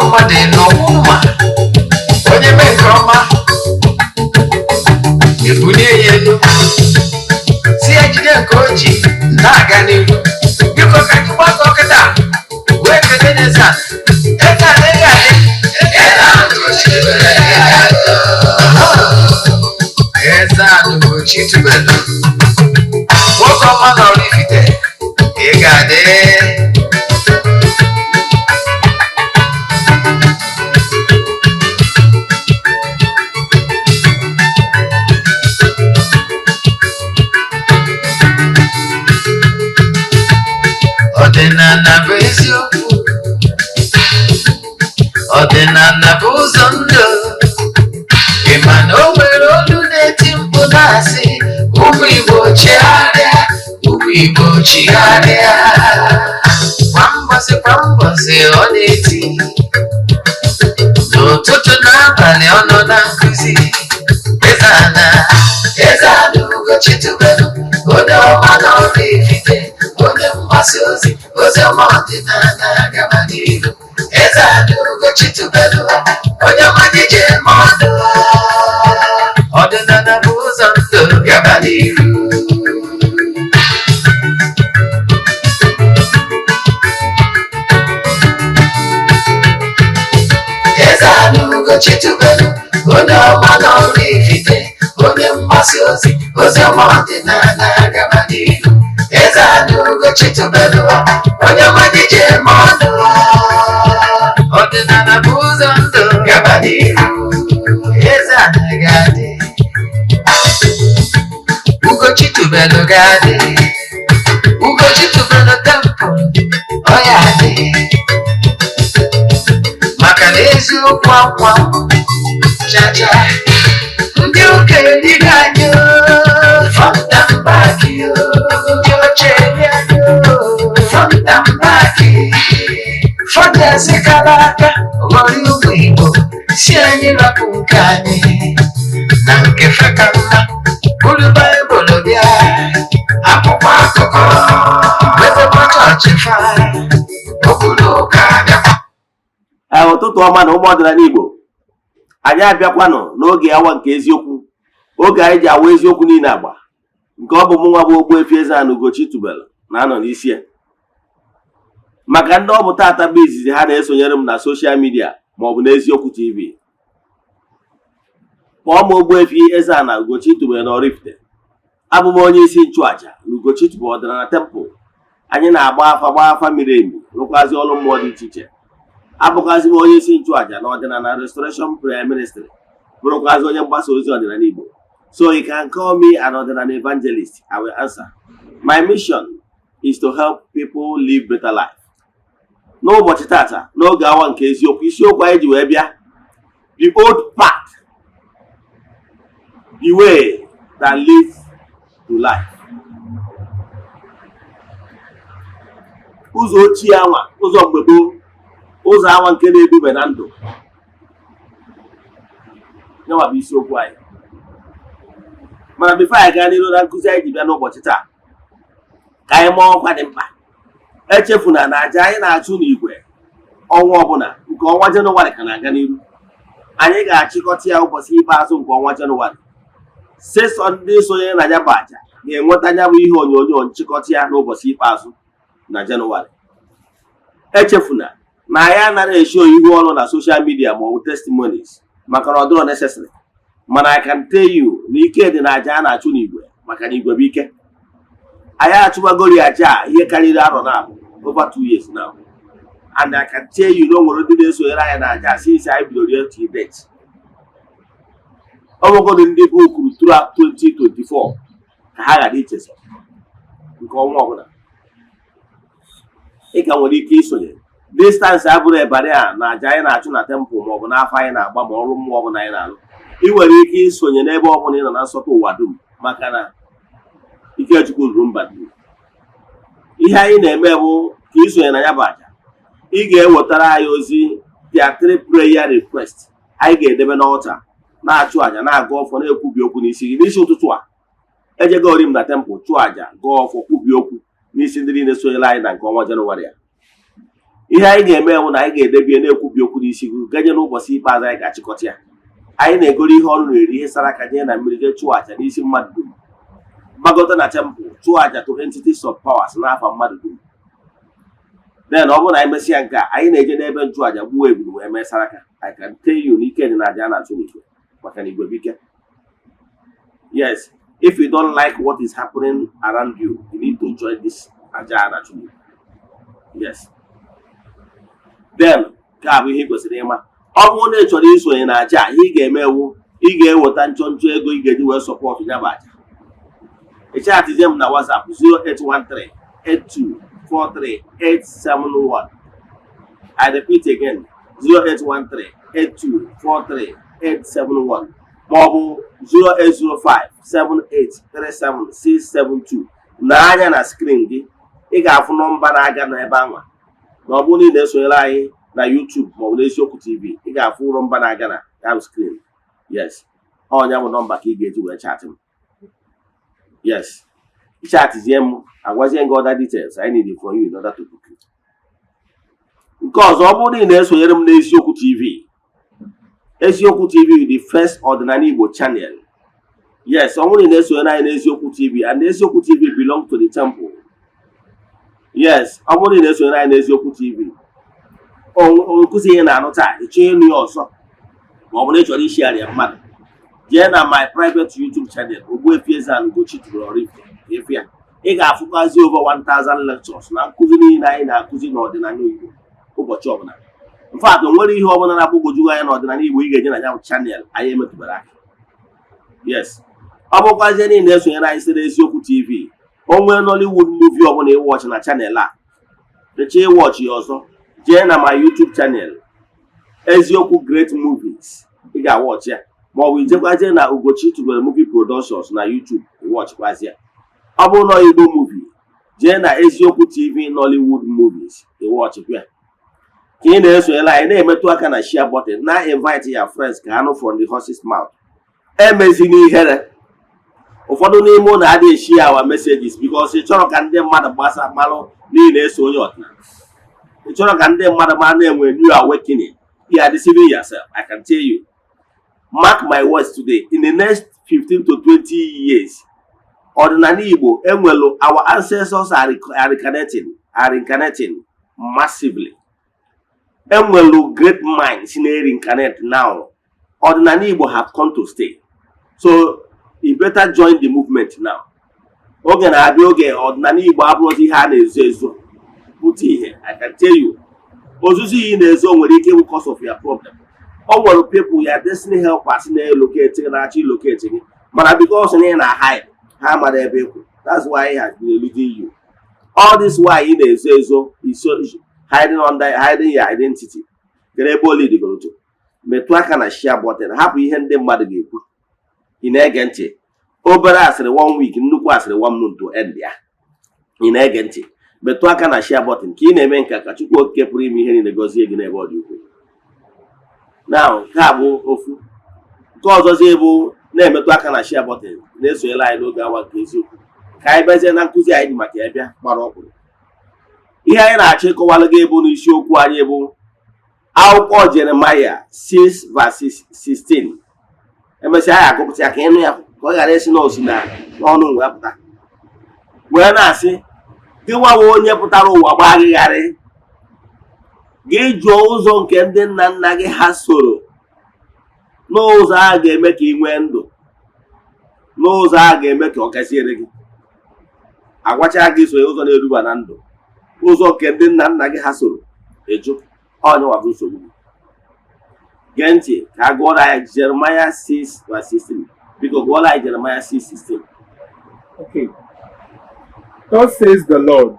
mmadụ n'ọnwụnwa onye mee nke ọma ebulie ya elu si ya jide nke o ji na-aga n'ihu biko ka anyị gbakọ kịta wee kele Eze-Ana Eze-Ana ị ga-adị Eze-Ana ugochitubelu nwoke ọma na oraifite ị ga-adị ọdịnala bụ eziokwu ọdịnala bụ ụzọ ndụ ị ma na o nwere olu na-eti mkpu na-asị ụmụ Igbo chigharịa ụmụ Igbo chigharịa kwa mbọsị ọ na-eti n'ụtụtụ n'abalị ọ nọ na nkụzi Eze-Ana ugochitubelu onye ọma na oraifite onye mgbasa ozi ọma ọdịnala gaba n'ihu Eze-Ana ugochitubelu onye ọma dije mmadụ ọdịnala bụ ụzọ ndụ gaba n'ihu Eze-Ana ugochitubelu onye ọma na oraifite onye mgbasa ozi ọma ọdịnala gaba n'ihu Eze-Ana ugochitubelu onye ọma dije mmadụ ọdịnala bụ ụzọ ndụ gaba n'ihu Eze-Ana ga-adị ugochitubelu ga-adị ugochitubelu temple ọ ya adị maka na eziokwu akwa chacha ndị okenye dị anyị fọnta mbaki ndị ochie dị anyị fọnta mbaki fọnta sekara aka ghọrọ ụmụ Igbo si anyị rapụ nke anyị na nke feka mma bụrụ Baịbụl bịa akwụkwọ akụkọ wepụta chọọchị fa okpuru ụka bịakwa ụtụtụ ọma na ụmụ ọdịnala Igbo anyị abịakwanụ n'oge awa nke eziokwu oge anyị ji awa eziokwu niile agba nke ọ bụ mụ nwa bụ Ogbuefi Eze-Ana ugochitubelu na-anọ n'isi ya maka ndị ọ bụ tata bụ izizi ha na-esonyere m na soshal midia maọbụ n'eziokwu TV kpọọ m Ogbuefi Eze-Ana ugochitubelu na oraifite abụ m onye isi nchụaja na ugochitubelu ọdịnala tempụl anyị na-agba afa miri emi rụkwazi ọrụ mmụọ dị iche iche abụkwazi m onye isi nchụaja na ọdịnala restoration prayer ministry bụrụkwazi onye mgbasa ozi ọdịnala Igbo so you can call me an ọdịnala evangelist. I will answer. My mission is to help people live better life. N'ụbọchị tata n'oge awa nke eziokwu isiokwu anyị ji wee bịa the old path, the way that leads to life. Ụzọ ochie anwa, ụzọ mgbe gboo, ụzọ awa nke na-edube na ndụ nyewa bụ isiokwu anyị. Mana bifo anyị gaa n'iru na nkụzi anyị ji bịa n'ụbọchị taa ka anyị maa ọkwa dị mkpa. Echefuna na aja anyị na-achụ n'igwe ọnwa ọbụla nke ọnwa Jenụwarị ka na-aga n'iru. Anyị ga-achịkọta ya ụbọchị ikpeazụ nke ọnwa Jenụwarị. Sesọ ndị sonyere na ya bụ aja ga-enweta ya bụ ihe onyonyo nchịkọta ya n'ụbọchị ikpeazụ na Jenụwarị. Echefuna na anyị anaghị eshi ihu ọrụ na soshal midia maọbụ testimonies maka na ọ dịrọ necessary. Mana I can tell you na ike dị na aja a na-achụ n'igwe maka na igwe bụ ike. Anyị achụbagori aja ihe karịrị arọ na-abụ over 2 years now. And I can tell you na o nwere ndị na-esonyere anyị na aja since anyị bidoro ya till date. Ọ bụgodị ndị bụ kwuru throughout 2024 ka ha ghara icheso nke ọnwa ọbụla. Ị ka nwere ike isonye. Distance abụrụ ebari a na aja anyị na-achụ na temple maọbụ n'afọ anyị na-agba ma ọrụ mmụọ ọbụla anyị na-alụ. Ị nwere ike isonye n'ebe ọbụla ị nọ na nsọtụ ụwa dum maka na Ikechukwu ruru mba dum. Ihe anyị na-eme bụ ka isonye na ya bụ aja. Ị ga-ewetara anyị ozi theatre prayer request anyị ga-edebe n'ọta na-achụ aja na-agụ ọfọ na-ekwubi okwu n'isi gị n'isi ụtụtụ a. Ejegori m na temple chụọ aja gụọ ọfọ kwubi okwu n'isi ndị niile sonyere anyị na nke ọnwa Jenụwarị a. ihe anyị ga-eme bụ na anyị ga-edebie na-ekwubi okwu n'isi gị ganye n'ụbọchị ikpeazụ anyị ga-achịkọta ya. Anyị na-egoro ihe ọrụ na-eri ihe sara aka nye na mmiri jee chụọ aja n'isi mmadụ dum, gbagota na tempụl chụọ aja to entities of powers n'afa mmadụ dum. Then ọ bụrụ na anyị mesịa nke a, anyị na-eje n'ebe nchụaja gbuo ebulu wee mee sara aka. I can tell you n'ike dị na aja a na-achụ n'igwe maka na igwe bike. Yes, if you don't like what is happening around you, you need to join this aja a na-achụ n'igwe. Yes. Then ka bụ ihe kwesịrị ịma. Ọ bụrụ na ị chọrọ isonye na aja, ihe ị ga-emewu, ị ga-eweta nchọnchọ ego ị ga-eji wee sọpọtụ ya bụ aja. Echatịzie m na WhatsApp 08138243871. I repeat again, 08138243871 maọbụ 08057837672. N'anya na screen gị, ị ga-afụ nọmba na-aga n'ebe anwa. Na ọ bụrụ na ị na-esonyere anyị na YouTube maọbụ n'Eziokwu TV, ị ga-afụ nọmba na-aga na ya screen. Yes, ọnya bụ nọmba ka ị ga-eji wee chatị m. Yes, chatịzie m, agwazie gị other details I need from you in order to book you. Nke ọzọ, ọ bụrụ na ị na-esonyere m n'Eziokwu TV, Eziokwu TV the first ordinary Igbo channel. Yes, ọ bụrụ na ị na-esonyere anyị n'Eziokwu TV, and Eziokwu TV belong to the temple. Yes, ọ bụrụ na ị na-esonyere anyị n'Eziokwu TV, nkụzi ihe na-anụ taa, ịchọ ịnụ ya ọzọ ma ọ bụ na ị chọrọ ishare ya mmadụ, jee na my private YouTube channel Ogbuefi Eze-Ana ugochitubelu oraifite. Ifia ị ga-afụkwazi over 1000 lectures na nkụzi niile anyị na-akụzi n'ọdịnala Igbo ụbọchị ọbụla. In fact, o nwere ihe ọbụla na-akpọgoju anyị n'ọdịnala Igbo ị ga-eje na ya channel anyị emetụbara aka. Yes, ọ bụkwazie niile na-esonyere anyị site n'Eziokwu TV, o nwee Nollywood movie ọbụla ịwọchị na channel a, eche ịwọchị ya ọzọ, jee na my YouTube channel Eziokwu Great Movies, ị ga-awọchị ya. Maọbụ ijekwazie na Ugochitubelu movie productions na YouTube ịwọchịkwazi ya. Ọ bụrụ na Igbo movie, jee na Eziokwu TV Nollywood movies ịwọchịkwa ya. Ka ị na-esonyere anyị, na-emetụ aka na share button, na invite your friends ka ha nụ from the horse's mouth. Emezina ihere. Ụfọdụ n'ime ụlọ adịghị share our messages because ị chọrọ ka ndị mmadụ gbasa mmalụ n'ihi na-eso onye ọdịnala. Ị chọrọ ka ndị mmadụ ma na-enwe new awakening. You are deceiving yourself, I can tell you. Mark my words today, in the next 15 to 20 years, ọdịnala Igbo enwelu, our ancestors are reincarnating massively. Enwelu great minds reincarnate now. Ọdịnala Igbo have come to stay. So you better join the movement now. Oge na-abịa oge ọdịnala Igbo abụrụzi ihe a na-ezo ezo. Pụta ihe, I can tell you. Ozuzu iyi na-ezo nwere ike bụ cause of your problem. All nwere people your destiny helpers na-elocate na-achị locate gị, mana because na ị na-hide ha mara ebe ekwu. That's why he has been eluding you. All this why ị na-ezo ezo is so hiding your identity. Gere ebe ole digoro to. Metụ aka na share button, hapụ ihe ndị mmadụ ga-ekwu. Ị na-ege ntị. Obere asịrị 1 week, nnukwu asịrị 1 month to end ya. Ị na-ege ntị. Metụ aka na share button ka ị na-eme nke ka Chukwu Okike pụrụ ime ihe niile gọzie gị n'ebe ọ dị ukwuu. Now, nke a bụ ofu. Nke ọzọzie bụ na-emetụ aka na share button, na-esonyere anyị n'oge awa nke eziokwu. Ka anyị bezie na nkụzi anyị dị maka ya bịa gbara ọkpụrụ. Ihe anyị na-achọ ịkọwalụ gị bụ n'isiokwu anyị bụ akwụkwọ Jeremaya 6 verses 16. Emesịa anyị agụpụta ya ka ịnụ ya ka ọ ghara esi n'osi na n'ọnụ wee pụta. Wee na-asị, gị nwawo onye pụtara ụwa gbagharị, gị jụọ ụzọ nke ndị nna nna gị ha soro, n'ụzọ a ga-eme ka ị nwee ndụ, n'ụzọ a ga-eme ka ọ gaziere gị. Agwacha gị so ụzọ na-eduba na ndụ, ụzọ nke ndị nna nna gị ha soro, eju onye nwa bụ nsogbu. Gee ntị ka a gụọrọ anyị Jeremiah 6 verse 16. Biko gụọrọ anyị Jeremiah 6:16. Okay. Thus says the Lord,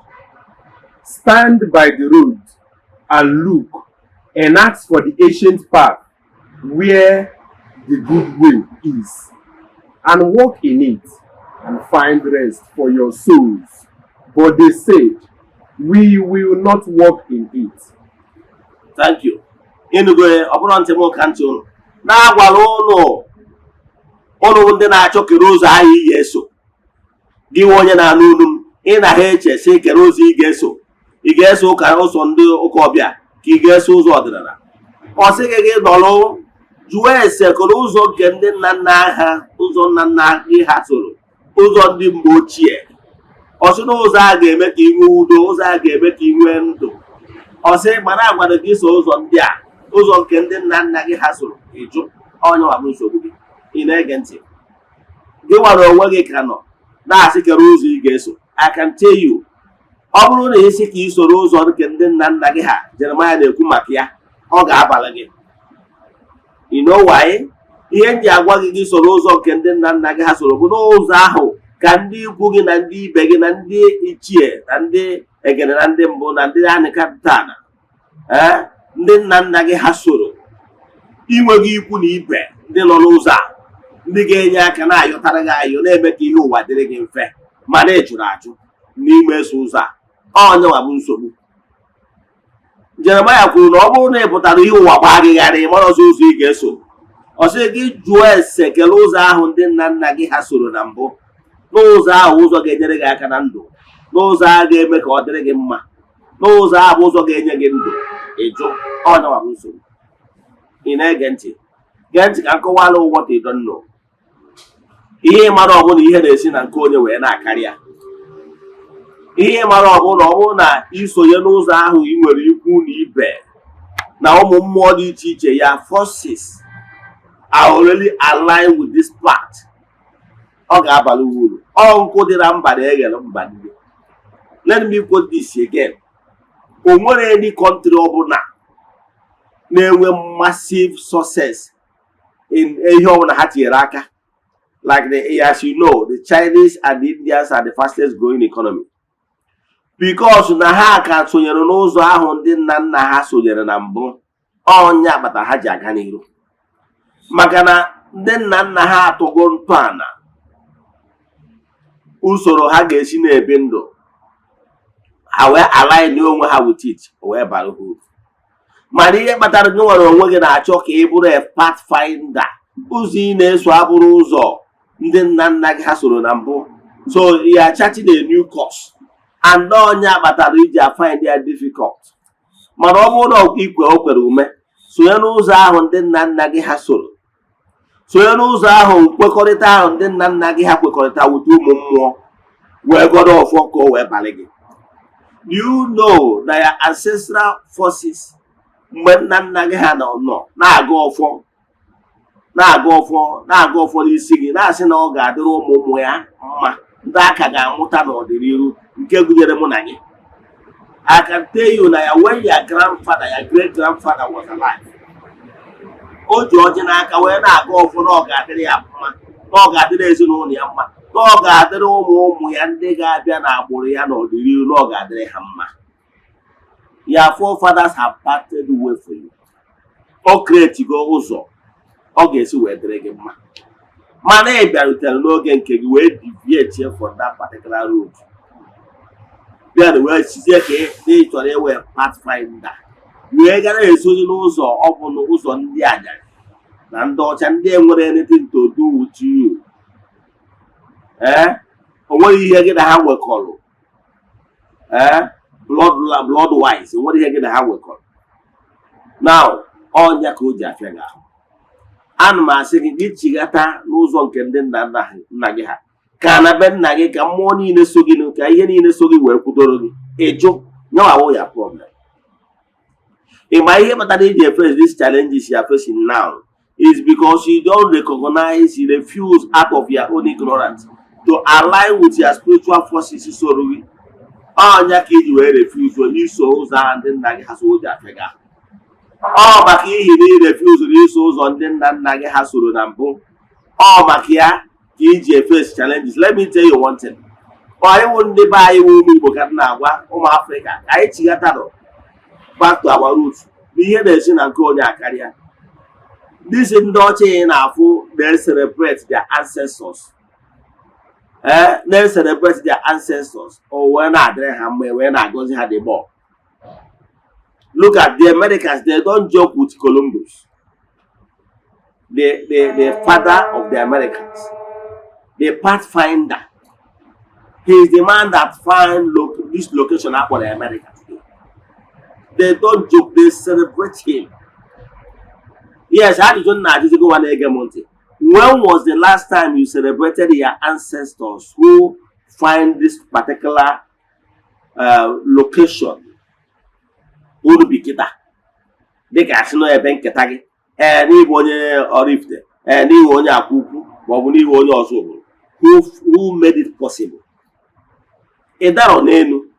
stand by the road and look and ask for the ancient path where the good way is, and walk in it and find rest for your souls. But they said, we will not walk in it. Thank you. Ịnụgo ọbụrụ ntị m ka ntị ụnụ na-agwara ụnụ ndị na-achọ kere ụzọ anyị ga-eso. Gị onye na-anụ olu m, ị na ha eche sị kere ụzọ ị ga-eso. ị ga-eso ụka ụzọ ndị ụka ọbịa ka ị ga-eso ụzọ ọdịnala. Ọ sịghị gị nọrọ jụọ ese kọrọ ụzọ nke ndị nna nna ha, ụzọ nna nna gị ha soro, ụzọ ndị mgbe ochie. Ọ sị na ụzọ a ga-eme ka ị nwee udo, ụzọ a ga-eme ka ị nwee ndụ. Ọ sị mana agwara gị so ụzọ ndị a, ụzọ nke ndị nna nna gị ha soro, ịjụ. Onye nwa bụ nsogbu gị, ị na-ege ntị. Gị nwere onwe gị ka nọ na-asị kere ụzọ ị ga-eso. I can tell you, ọ bụrụ na isi ka ị soro ụzọ nke ndị nna nna gị ha Jeremaya na-ekwu maka ya, ọ ga-abalị gị. You know why? Ihe ndị agwa gị gị soro ụzọ nke ndị nna nna gị ha soro bụ n'ụzọ ahụ ka ndị ikwu gị na ndị ibe gị na ndị ichie na ndị egene na ndị mbụ na ndị anịkatana ndị nna nna gị ha soro. Inweghị ikwu na ibe ndị nọ n'ụzọ a, ndị ga-enye aka na-ayọtara gị ayọ, na-eme ka ihe ụwa dịrị gị mfe, mana ị jụrụ ajụ n'ime eso ụzọ a. Onye nwa bụ nsogbu. Jeremaya kwuru na ọ bụrụ na ị pụtara ihe ụwa gbagịgharị, ị mara ọzọ ụzọ ị ga-eso. Ọ sị gị jụọ ese kele ụzọ ahụ ndị nna nna gị ha soro na mbụ, n'ụzọ ahụ ụzọ ga-enyere gị aka na ndụ, n'ụzọ a ga-eme ka ọ dịrị gị mma, n'ụzọ ahụ ụzọ ga-enye gị ndụ. Ịjụ. Onye nwa bụ nsogbu. Ị na-ege ntị? Gee ntị ka m kọwara what you don't know. Ihe mara ọbụla ihe na-esi na nke onye wee na-akarịa. Ihe mara ọbụla na isonye n'ụzọ ahụ ị nwere ikwu na ibe na ụmụ mmụọ dị iche iche, ya forces are already aligned with this path. Ọ ga-abalị uru. Ọ nkụ dị na mba na-eghere mba ndị. Let me quote this again. O nwere any country ọbụla na-enwe massive success in ihe ọbụla ha tinyere aka. Like as you know, the Chinese and the Indians are the fastest growing economy. Because na ha ka sonyere n'ụzọ ahụ ndị nna nna ha sonyere na mbụ. Ọnya akpata ha ji aga n'iru. Maka na ndị nna nna ha atụgo ntọala usoro ha ga-esi na-ebi ndụ, ha wee align onwe ha with it, wee bara uru. Mana ihe kpatara gị nwere onwe gị na-achọ ka ị bụrụ a pathfinder, ụzọ ị na-eso abụrụ ụzọ ndị nna nna gị ha soro na mbụ. So you are charting a new course, and onye kpatara iji find it difficult. Mana ọ bụrụ na ikwe o kwere ume, sonye n'ụzọ ahụ ndị nna nna gị ha soro, sonye n'ụzọ ahụ nkwekọrịta ahụ ndị nna nna gị ha kwekọrịta wute ụmụ mmụọ, wee gọrọ ọfọ ka o wee balị gị. Do you know that your ancestral forces, mgbe nna nna gị ha nọ na-aga ọfọ n'isi gị, na-asị na ọ ga-adịrị ụmụ ụmụ ya mma, ndị aka ga-amụta n'ọdịnihu, nke gụnyere mụ na gị. I can tell you that when your grandfather, your great-grandfather was alive, o ji ọjị n'aka wee na-aga ọfọ na ọ ga-adịrị ya mma, na ọ ga-adịrị ezinụlọ ya mma, na ọ ga-adịrị ụmụ ụmụ ya ndị ga-abịa n'agbụrụ ya n'ọdịnihu, na ọ ga-adịrị ha mma. Your forefathers have parted way for you. O kretigo ụzọ ọ ga-esi wee dịrị gị mma. Mana ị bịarutere n'oge nke gị wee deviate from that particular road. Bịa na wee sizie ka ị chọrọ iwe pathfinder, wee gara esonye n'ụzọ ọ bụ n'ụzọ ndị anyarị na ndị ọcha, ndị enwere anything to do with you. O nwere ihe gị na ha nwekọrọ. Blood wise, o nwere ihe gị na ha nwekọrọ. Now, ọnya ka o ji afịa gị ahụ. Ana m asị gị gị chighata n'ụzọ nke ndị nna gị ha, ka na be nna gị ka mmụọ niile so gị, ka ihe niile so gị wee kwudoro gị. Ịjụ nyawawo ya problem. Ịma ihe kpatara iji face these challenges you are facing now is because you don't recognize, you refuse out of your own ignorance to align with your spiritual forces. So ọnya ka iji wee refuse n'iso ụzọ ahụ ndị nna gị ha so ji afịa gị ahụ. Ọ maka ihi na ị refuse n'iso ụzọ ndị nna nna gị ha soro na mbụ. Ọ maka ya ka iji face challenges. Let me tell you one thing. Ịwụ ndị be anyị wụ ụmụ Igbo ka na-agwa ụmụ Afrịka ka anyị chighatarụ back to our roots. N'ihe na-esi na nke onye akarịa. This ndị ọcha na-afụ na-celebrate their ancestors. Na-celebrate their ancestors. O wee na-adịrị ha mma, wee na-agọzi ha the more. Look at the Americans, they don't joke with Columbus. The father of the Americans, the pathfinder. He is the man that found this location up for the America today. They don't joke, they celebrate him. Yes, how did you know this go one again, Monty? When was the last time you celebrated your ancestors who find this particular location? Unu bikita. They can see no even ketagi. Any one oraifite, any one akuku, but we need one also. Who made it possible? Is that on enu?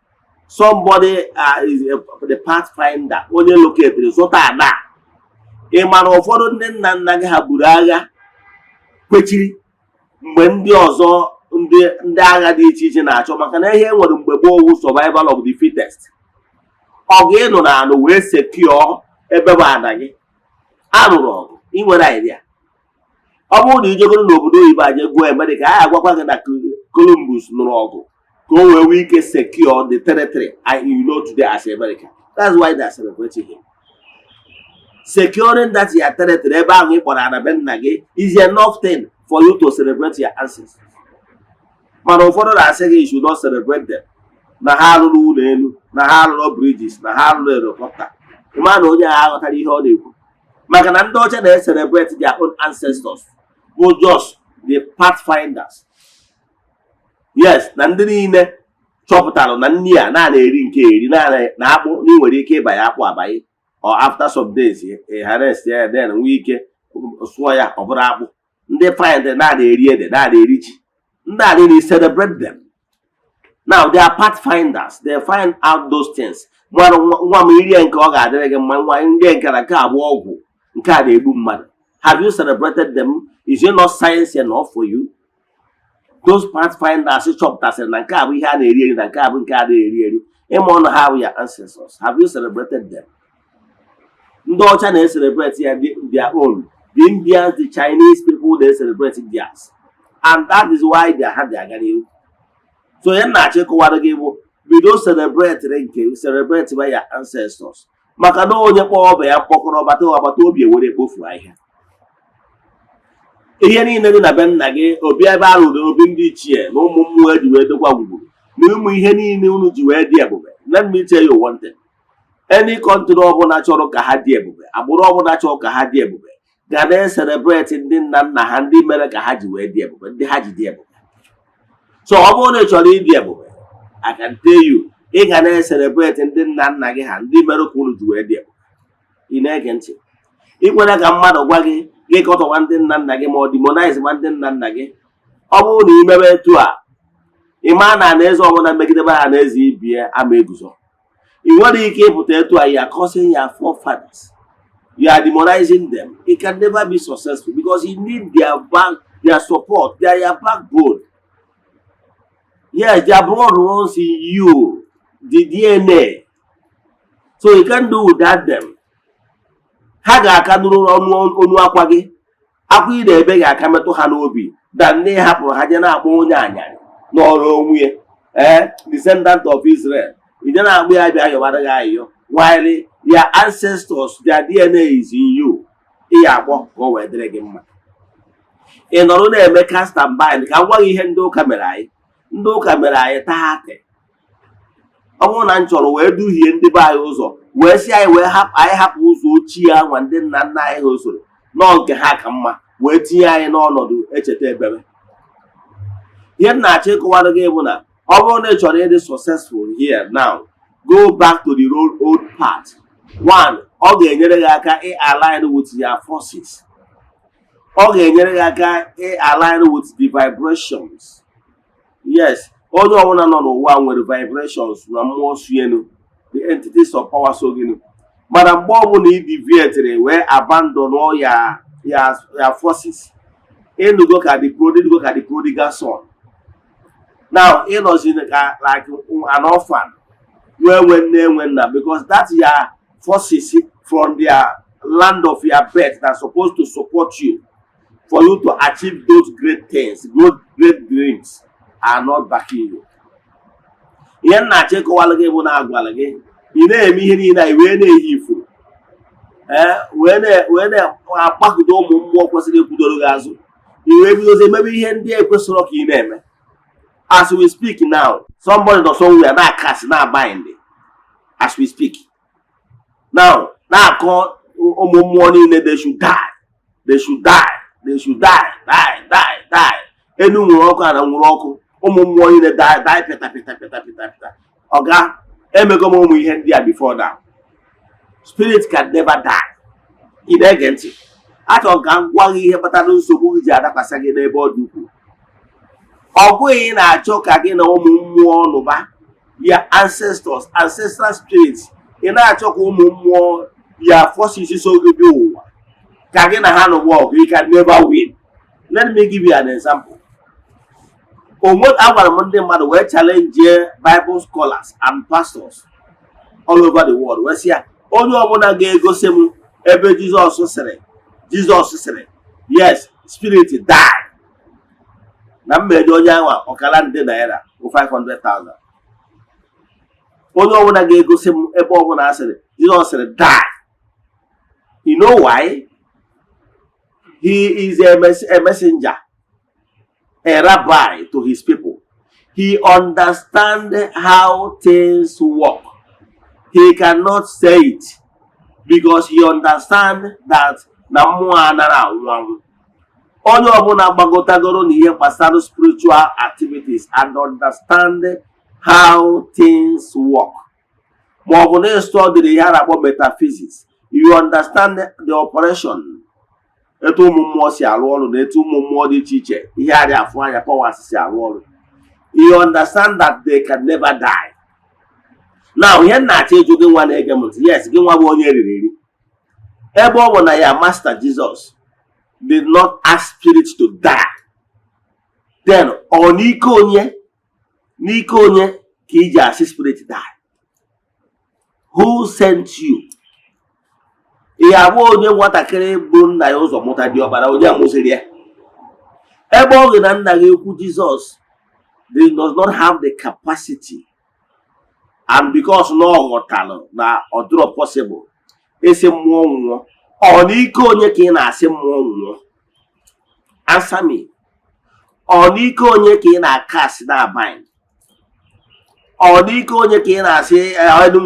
Somebody is the pathfinder. Only located result ada. A man of all the nana ha buru agha kwechiri mgbe ndị ọzọ ndị agha dị iche iche na-achọ maka na ihe nwere mgbe gboo survival of the fittest. Ọ ga-ịnụ na anụ wee secure ebe bụ ada gị. Arụrụ ọgụ ị nwere idea. Ọ bụrụ na ijegoro n'obodo oyibo aje gụọ America, a agwakwa gị na Columbus nụrụ ọgụ ka o wee ike secure the territory you know today as America. That's why they are celebrating him. Securing that your territory ebe ahụ ị kpọrọ ana be nna gị is enough thing for you to celebrate your ancestors. Mana ụfọdụ na-asị gị you should not celebrate them. Na ha alụrụ ụlọ elu, na ha alụrụ bridges, na ha alụrụ helicopter. Ịma na onye agha aghọtara ihe ọ na-ekwu. Maka na ndị ọcha na-celebrate their own ancestors bụ just the pathfinders. Yes, na ndị niile chọpụtara na nni a na-eri nke eri na akpụ na ị nwere ike ịbanye akpụ abanye. Or after some days, harvest then we can swear over apple. They find that now they read that they reach. Now they celebrate them. Now they are pathfinders. They find out those things. One million have you celebrated them? Is it not science enough for you? Those pathfinders, chapters and we had a real and carbon card area. How your ancestors. Have you celebrated them? Ndị ọcha na-celebrate their own. The Indians, the Chinese people, they celebrate theirs. And that is why they had their gathering. So you na-achọ ịkọwara gị bụ bido celebrate nke celebrate by your ancestors. Maka na onye kpọọ ọba ya mkpọkọrọ ọbata obi ewere ekpofu ahịa. Ihe niile dị na be nna gị obi ebe arụrụ obi ndị ichie na ụmụ mmụọ eji wee dokwa gbugburu na ụmụ ihe niile unu ji wee dị ebube. Let me tell you one thing. Any country ọbụla chọrọ ka ha dị ebube, agbụrụ ọbụla chọrọ ka ha dị ebube, ga na-celebrate ndị nna nna ha ndị mere ka ha ji wee dị ebube, ndị ha ji dị ebube. So ọ bụrụ na ị chọrọ ịdị ebube, I can tell you, ị ga na-celebrate ndị nna nna gị ha ndị mere ka unu ji wee dị ebube. Ị na-ege ntị. Ị kwere ka mmadụ gwa gị gị kọtọwa ndị nna nna gị ma ọ demonize ma ndị nna nna gị. Ọ bụrụ na ị mebe etu a, ị ma na eze ọbụla megidebe ha na eze ibie ama eguzo. You want to keep potato, you are causing your forefathers. You are demonizing them. It can never be successful because you need their back, their support, they are your backbone. Yes, their blood runs in you, the DNA. So you can't do without them. Haga kanuru onu akwagi. Aku ide ebe ga akameto ha n'obi. Dan ne hapụrụ ha je na-akpọ onye anyarị n'ọrụ onwe descendant of Israel. While their ancestors, their DNA is in you. In order to make us stand by, can one even do camera? No camera, tahate. I want to where do he in the bio? Where see I will have also chia one then nana also. No can hakama, where tia and all do HT. Yet not check what again. Our nature is successful here now. Go back to the old path. One, all the Enyerega aligned with their forces. All the Enyerega aligned with the vibrations. Yes, all the one with the vibrations, the entities of power so Madam Bob need deviate where abandon all your forces. And look at the prodigal son. Now, it was in like an orphan, where because that's your forces from their land of your birth that's supposed to support you for you to achieve those great things, those great dreams are not backing you. Yen na check walage bu na agwalage, ị na-eme ihe niile iwe na-eyi ifu. Wee akpakudo ụmụ mmụọ kwesịrị ekwudoro gị azụ. Iwe bidozie emebe ihe ndị ekwesịrọ ka ị na-eme. As we speak now, somebody or somewhere now cast now binding. As we speak, Now ụmụ mmụọ niile they should die. They should die. They should die. Die. Enu nwere ọkụ ana nwere ọkụ. Ụmụ mmụọ niile die pịta. Ọga emego m ụmụ ihe ndị a before now. Spirit can never die. Ị na-ege ntị. Achọrọ ka m gwa gị ihe kpatara nsogbu gị ji adakwasị gị n'ebe ọ dị ukwuu. Ọ bụghị na-achọ ka gị na ụmụ mmụọ nụba ya ancestral spirits. Ị na-achọ ka ụmụ mmụọ ya forces so gị bi ụwa ka gị na ha nụwa ọgụ. You can never win. Let me give you an example. Agwara m ndị mmadụ wee challenge Bible scholars and pastors all over the world. Wee sị ya, onye ọbụla ga-egosi m ebe Jizọs sịrị yes, spirit die. Na mmeji onye anwa ọkara nde naira bụ 500,000. Onye ọbụla ga-egosi m ebe ọbụla asịrị Jizọs sịrị die. You know why? He is a messenger, a rabbi to his people. He understands how things work. He cannot say it because he understands that na mmụọ anara anwụ anwụ. Onye ọbụla gbagotagoro n'ihe gbasara spiritual activities and understand how things work. Ma ọ bụ na study ihe a na-akpọ metaphysics, you understand the operation. Etu ụmụ mmụọ si arụ ọrụ na etu ụmụ mmụọ dị iche iche ihe a dị afụ anya powers si arụ ọrụ. You understand that they can never die. Now ihe na-achọ ịjụ gị nwa na-ege m ntị, yes, gị nwa bụ onye eriri eri. Ebe ọ bụ na ya Master Jesus did not ask spirit to die, then ọ n'ike onye ka iji asị spirit die? Who sent you? Ị abụ onye nwatakịrị bụ nna ya ụzọ mụta dị ọbara onye amụziri ya. Ebe ọ gị na nna gị ekwu Jesus does not have the capacity, and because no ghọtalụ na ọ dịrọ possible esi mmụọ nwụọ, ọ n'ike onye ka ị na-asị mmụọ nwụọ? Answer me. Ọ n'ike onye ka ị na-akasị na bind? Ọ n'ike onye ka ị na-asị ọnụ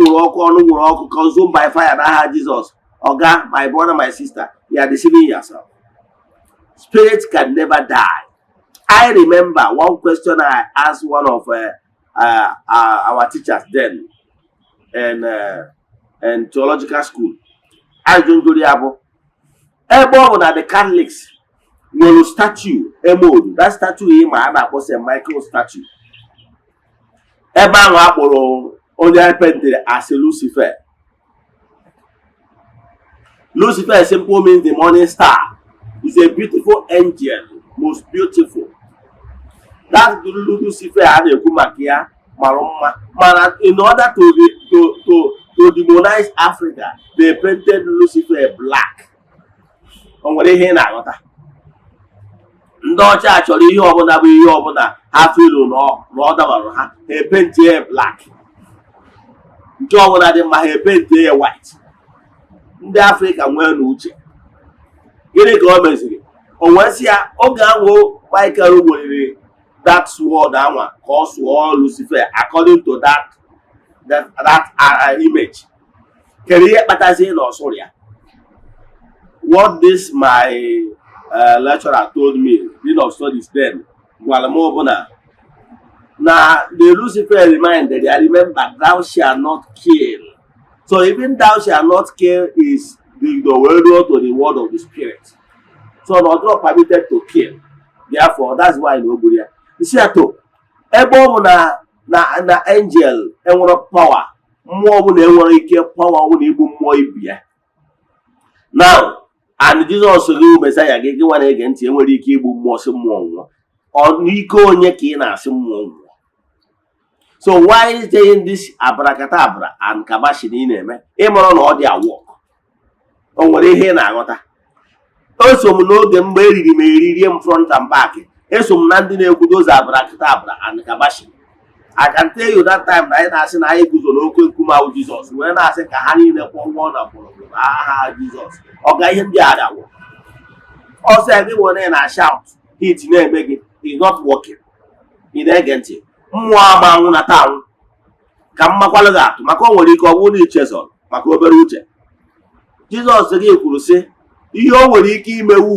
nwere ọkụ consumed by fire n'aha Jesus? Oga, my brother, my sister, you are deceiving yourself. Spirits can never die. I remember one question I asked one of our teachers then in theological school. I don't do the abo. Ebo na the Catholics will statue emold. That statue in my was a micro statue. Eba wakoro only painted as a Lucifer. Lucifer simply means the morning star. It's a beautiful angel, most beautiful. That Lucifer had a kumakia, maroma. In order to demonize Africa, they painted Lucifer black. On what they hear now, no church or you open you open half you no other one. They painted black. John had my painted white. Ndị Africa nwere n'uche. Gịnị ka o meziri? O nwesi ya oge ahụ Michael werere that sword anwa ka ọ sụọ Lucifer according to that image. Kedu ihe kpatazi na ọsụrụ ya? What this my lecturer told me, dean of studies then, gwara m bụ na the Lucifer reminded, I remember, thou shalt not kill. So even thou shalt not kill is the word to the word of the spirit. So not permitted to kill. Therefore, that's why nobody. You see that too. Ebo na angel enwere power. Mmụọ bụ na enwere ike power bụ na igbu mmụọ ibia. Now, and Jesus lu Messiah gị nwa na-ege ntị enwere ike igbu mmụọ si mmụọ nwụọ. Ọ n'ike onye ka ị na-asị mmụọ nwụọ. So why is saying this abracadabra and kabashi na-eme? Ịmụrụ na ọ dị awọ. O nwere ihe na-aghọta. Eso m n'oge mgbe eriri m eriri m front and back. Eso m na ndị na-ekwudo ụzọ abracadabra and kabashi. I can tell you that time na anyị na-asị na anyị guzo n'oke nkume ahụ Jizọs wee na-asị ka ha niile kwụọ na mkpọrọgwụ aha Jizọs. Ọ ga ihe ndị a dawo. Ọsọ ebe nwere na shout hit na-eme gị is not working. Ị na-ege ntị. Mmụọ agbanwụ na taanwụ ka mmakwalụ ga-atụ maka o nwere ike ọ bụrụ na ichezọ maka obere uche Jizọs gị kwuru sị ihe o nwere ike imewu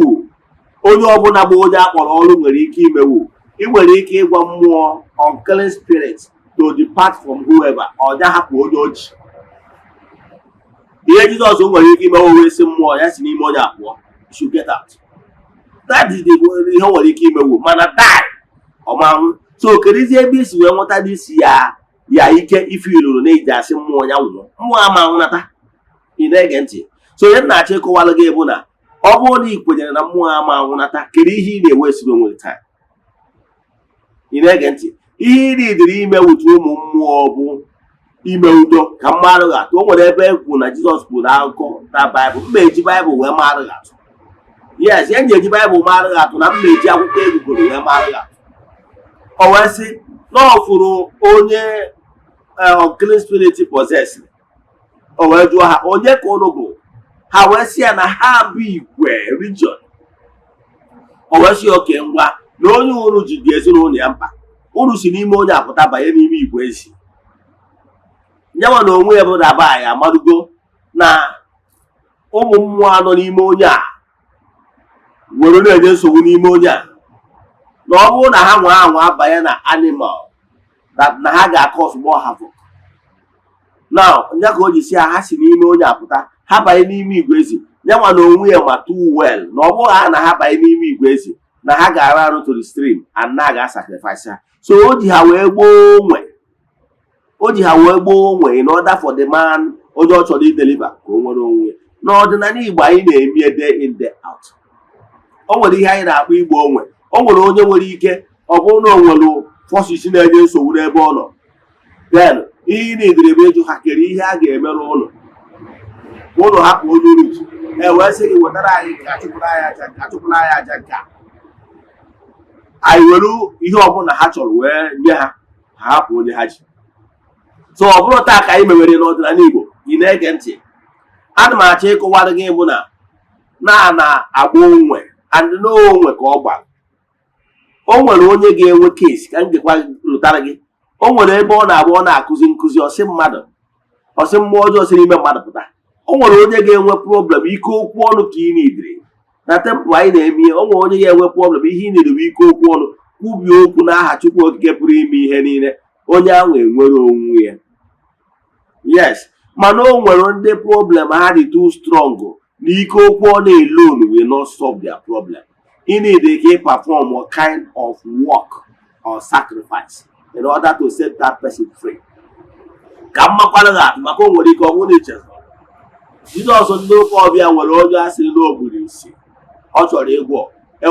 onye ọbụla bụ onye akpọrọ ọrụ nwere ike imewu. Ị nwere ike ịgwa mmụọ unclean spirit to depart from whoever ọ ya hapụ onye oji. Ihe Jizọs nwere ike imewu wee sị mmụọ ya si n'ime onye apụọ, you should get out. That is the ihe o nwere ike imewu mana die ọmanwụ. So kedizie ebe isi wee nweta dị isi ya ike ife iluru na iji asị mmụọ ya nwụọ. Mmụọ ama nwụnata. Ị na-ege ntị. So ihe na-achọ ịkọwalụ gị bụ na ọ bụrụ na ị kwenyere na mmụọ ama nwụnata, kedu ihe ị na-ewe esiri onwe taa? Ị na-ege ntị. Ihe ị dịrị ime wutu ụmụ mmụọ bụ ime udo ka mmadụ ga-atụ. O nwere ebe ekwu na Jizọs kwuru akụkọ na Baịbụl. Mma eji Baịbụl wee mmadụ ga-atụ. Yes, e ji eji Baịbụl mmadụ ga-atụ na mma eji akwụkwọ egugoro wee mmadụ ga-atụ. O wee sị na ọ fụrụ onye unclean spirit possessed. O wee jụọ ha onye ka unu bụ? Ha wee sị ya na ha bụ igwe region. O wee sị oke ngwa na onye unu ji dị ezinụlọ ya mkpa. Unu si n'ime onye apụta banye n'ime igwe ezi. Nyanwa na onwe ya bụ daba anyị amadugo na ụmụ mmụọ anọ n'ime onye a were na-enye nsogbu n'ime onye a. Na ọ bụrụ na ha nwa anwa abanye na animal na ha ga-akọs more havoc. Now, nya ka o ji si ha si n'ime onye apụta ha banye n'ime igwe ezi. Nyanwa na onwe ya ma too well na ọ bụrụ ha na ha banye n'ime igwe ezi na ha ga-ara arụ to the stream and na ga-sacrifice ha. So o ji ha wee gboo onwe. O ji ha wee gboo onwe in order for the man onye ọ chọrọ ideliver ka o nwere onwe. N'ọdịnala Igbo anyị na-eme day in day out. O nwere ihe anyị na-akpọ igbo onwe. O nwere onye nwere ike ọ bụrụ na o nwere forces na-enye nsogbu n'ebe ọ nọ. Then ihe na-edere bụ ịjụ ha kere ihe a ga-emerụ ụlọ. Ụlọ hapụ onye uru. Wee sị gị wetara anyị ka achụpụrụ anyị aja nke a. Anyị were ihe ọbụla ha chọrọ wee nye ha hapụ onye ha ji. So ọ bụrụ taa ka anyị mewere n'ọdịnala Igbo. Ị na-ege ntị. Ana m achọ ịkọwara gị bụ na agba onwe and n'onwe ka ọ gbara. O nwere onye ga-enwe case ka m gekwa lụtara gị. O nwere ebe ọ na-abụ ọ na-akụzi nkụzi ọsị mmụọ ọjọọ si n'ime mmadụ pụta. O nwere onye ga-enwe problem ike okwu ọnụ ka ị na-edere na tempụ anyị na-eme ihe. O nwere onye ga-enwe problem ihe ị na-edere ike okwu ọnụ kwubie okwu n'aha Chukwu okike pụrụ ime ihe niile. Onye ahụ enwere onwe ya. Yes, mana o nwere ndị problem ha dị too strong na ike okwu ọ na-alone will not solve their problem. You need to perform a kind of work or sacrifice in order to set that person free. Maka o nwere ike ọ bụrụ na iche Jizọs ndị ụka ọbịa nwere onye asịrị n'ogburu isi ọ chọrọ ịgwọ.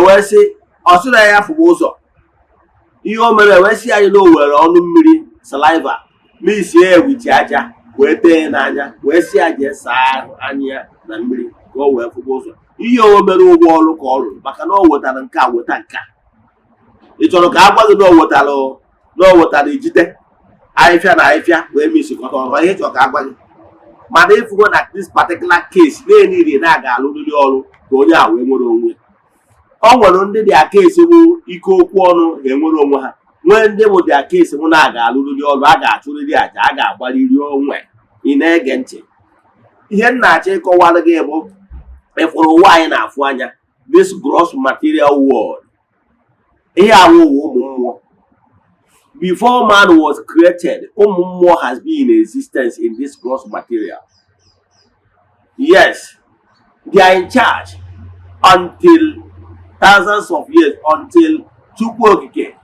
Wee sị ọ sị na ya fụba ụzọ. Ihe o mere wee sị anyị na o were ọnụ mmiri saliva ma isie ya witi aja wee tee n'anya wee sị ya jee saa anya ya na mmiri ka o wee fụba ụzọ. Ihe o mere ụgwọ ọrụ ka ọ rụrụ maka na o wetara nke a weta nke a. Ị chọrọ ka a gwa gị na o wetara ijite ahịfịa na ahịfịa wee misikọta ọrụ. Ihe chọrọ ka a gwa gị mana ifugo na this particular case na-eniri na-aga alụrịrị ọrụ ka onye a wee nwere onwe. O nwere ndị dị aka esi bụ ike okwu ọnụ ga-enwere onwe ha. Nwee ndị bụ dị aka esi bụ na-aga alụrịrị ọrụ a ga-achụrịrị aja a ga-agbarịrị onwe. Ị na-ege ntị. Ihe m na-achọ ịkọwara gị bụ ịfụrụ ụwa anyị na-afụ anya this gross material world. Ihe awụ ụmụ mmụọ. Before man was created, ụmụ mmụọ has been in existence in this gross material. Yes, they are in charge until thousands of years, until Chukwu okike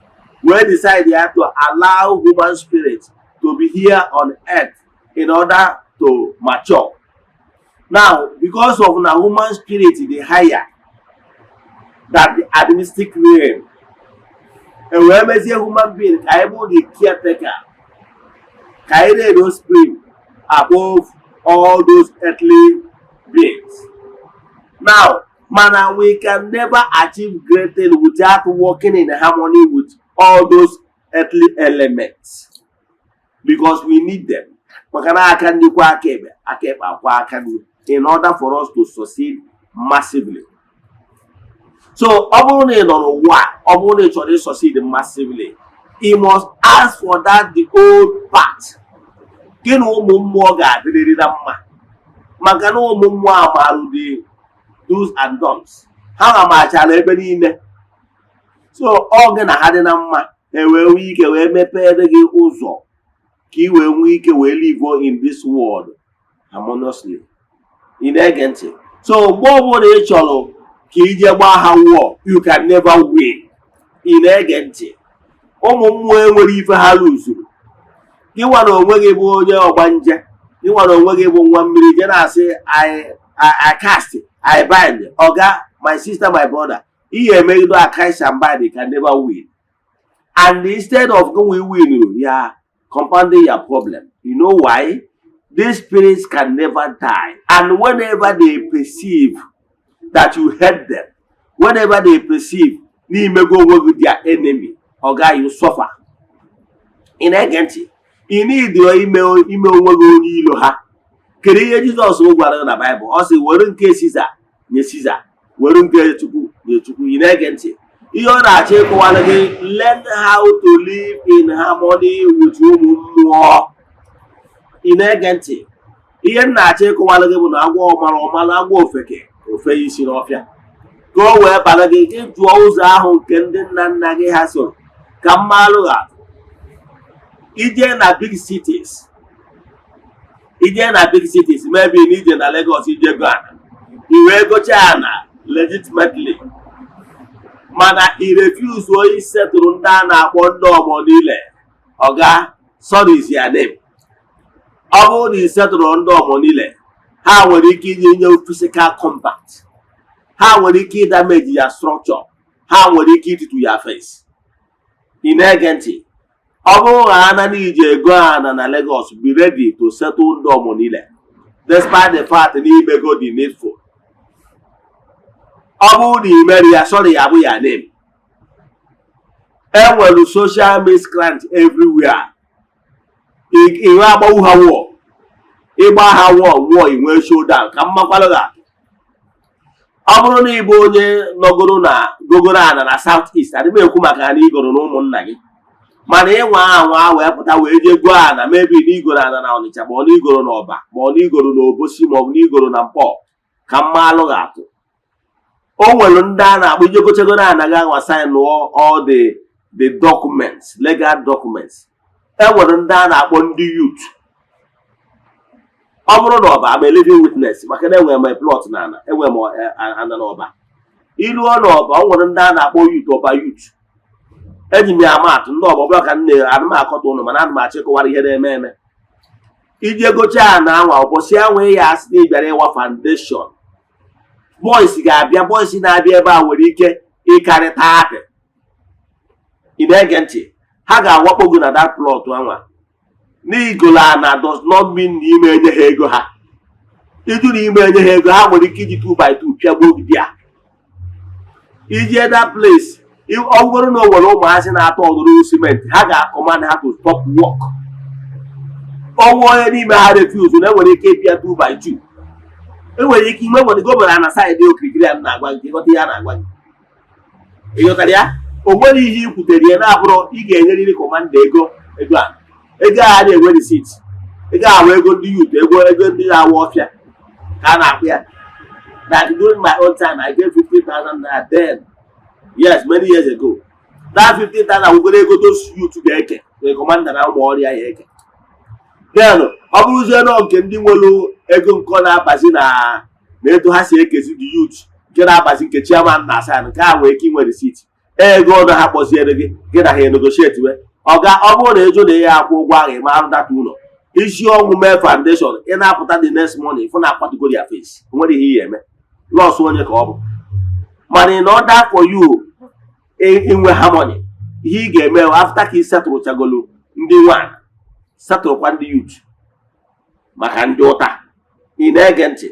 will decide they have to allow human spirit to be here on earth in order to mature. Now, because of the human spirit is higher than the animistic realm, and wherever a human being can able the caretaker, carry those spirit above all those earthly beings. Now, man, we can never achieve great things without working in harmony with all those earthly elements, because we need them. In order for us to succeed massively. So, to succeed massively, he must ask for that the old part. maka na ụmụ mmụọ amarụ the do's and don'ts. Ha amachara ebe niile. So ọ gị na ha dị na mma wee nwee ike wee mepere gị ụzọ ka ị wee nwee ike wee live in this world harmoniously. Ị na-ege ntị? So mgbe ọbụla ị chọrọ ka ije gbaa ha war, you can never win. Ị na-ege ntị? Ụmụ mmụọ enwere ife ha lụzuru. Gị nwa na onwe gị bụ onye ọgbanje, gị nwa na onwe gị bụ nwa mmiri, je na-asị I cast, I bind, oga, my sister, my brother. Ihe emegido a cast and bind can never win. And instead of going win, you are compounding your problem. You know why? These spirits can never die. And whenever they perceive that you hate them, whenever they perceive with their enemy, or guy, you suffer. In agency, you need your email ha. Kere Jesus gwara na Bible. Ọ sị were nke Caesar nye Caesar, were nke Chukwu nye Chukwu. In agency, ihe ọ na-achọ ịkọwara gị, learn how to live in harmony with ụmụ mmụọ. In agency, ihe na-achọ ịkọwara gị bụ na agwọ ọmara agwọ ofeke ofe isi n'ọfịa. Ka o wee bara gị jụọ ụzọ ahụ nke ndị nna nna gị ha soro ka mmalụ ha. Ije na big cities, maybe n'ije na Lagos, ije go ana, iwe gocha ana legitimately, mana i refuse oyi setụrụ ndị a na-akpọ ndị ọmọ niile. Oga, sorry is your name. Ọ bụrụ na i setụrụ ndị ọmọ niile, ha nwere ike inye physical combat, ha nwere ike damage your structure, ha nwere ike ịtụtụ your face. Ị na-ege ntị? Ọ bụrụ na ana n'ije ego ana na Lagos, be ready to settle ndị ọmụ niile, despite the fact na imego the needful. Ọ bụrụ na imeri ya, sorry, ya bụ ya name. Enwere social miscreant everywhere. Iwe agbawu ha war, ịgba ha war inwe showdown ka mmakwalụ ga. Ọ bụrụ na ịbụ onye gogoro ana na South East, adịm ekwu maka na igoro na ụmụnna gị, mana ịnwa anwa wee pụta wee je gụọ ana, mebi na igoro ana na Ọnịcha, ma ọ na igoro na Ọba, ma ọ na igoro na Obosi, ma ọ bụ na igoro na Mpọ, ka mma alụ ga-atụ. O nwere ndị a na-akpọ ijegochegoro ana gị anwa sign all the documents, legal documents. E nwere ndị a na-akpọ ndị youth. Ọ bụrụ na Ọba, ama living witness, maka na enwere m plot na ana, enwere m ana na Ọba. Iluo na Ọba, o nwere ndị a na-akpọ youth, Ọba youth. Eji m ya amatụ ndị Ọba ọbụla ka nne anụm akọta ụnụ, mana ana m achịkọwara ihe na-eme eme. Iji egocha ana anwa ụbọchị anwa ya asị na ịbịara ịwa foundation, boys ga-abịa, boys na-abịa ebe a nwere ike ịkarịta apị. Ị na-ege ntị? Ha ga-awakpo gị na that plot anwa. N'igolo ana does not mean na ime enye ha ego ha. Iju na ime enye ha ego ha nwere ike iji 2x2 pịagbuo gị bịa. Iji that place, ọ bụrụ na o nwere ụmụazị na-atọ ọdụrụ cement, ha ga-command ha to stop work. Ọnwụ onye n'ime ha refuse na enwere ike ịpịa 2x2. Enwere ike ime nwere gọvanọ na saịdị okirikiri a na-agwa gị, ịghọta ihe a na-agwa gị. Ịghọtara ya? O nwere ihe i kwutere ya na-abụrụ ị ga-enyerịrị kọmanda ego a. Ego a na-enwe receipt. Ego a bụ ego ndị youth, ego ndị na-awa ọfịa ka a na-akpụ ya. Like during my own time, I gave 50,000 naira then. Yes, many years ago. That 50,000 wugoro ego those youth ga-eke, the commander na ụmụ ọrụ ya eke. Then, ọ bụrụzie nọ nke ndị nwere ego nkọ na-abazi na etu ha si ekezi the youth, nke na-abazi nke chairman na asan, nke a nwee ike inwe receipt. Ego ọnụ ha kpọziere gị na ha negotiate we. Ọ bụrụ na ejo na ya akwụ ụgwọ ahụ ịma arụ data ụlọ, isi ọnwụ mee foundation, ị na-apụta the next morning fụ na akwatugoro ya face, nwere ihe ya eme, lọs onye ka ọ bụ. Mana in order for you inwe harmony, ihe ị ga-eme after ka ị setụrụ chagolo ndị nwaanyị, setụrụkwa ndị youth maka ndị ụta. Ị na-ege ntị?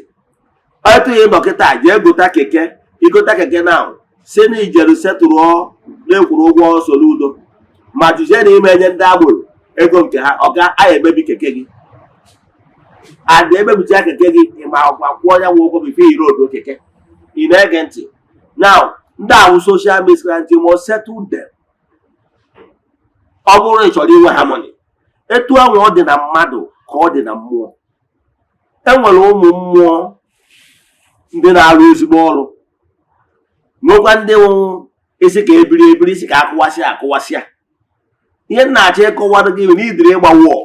Otu ihe dọkịta jee gota keke, igota keke na si na ijere setụrụ na-ekwuru ụgwọ Soludo, ma jụzie na ime enye ndị agboro ego nke ha, ọ ga-aya emebi keke gị. Adị emebicha keke gị, ịma ọkwa kwụọ ya nwe ụgwọ bifo iri odo keke. Ị na-ege ntị? Now, ndị ahụ social miscreant must settle them. Ọ bụrụ ị chọrọ inwe harmony, etu ahụ ọ dị na mmadụ ka ọ dị na mmụọ. enwere ụmụ mmụọ ndị na-arụ ezigbo ọrụ, nwekwa ndị isi ka ebiri isi ka akụwasịa. Ihe m na-achọ ịkọwara gị n'idiri ịgba wọọ,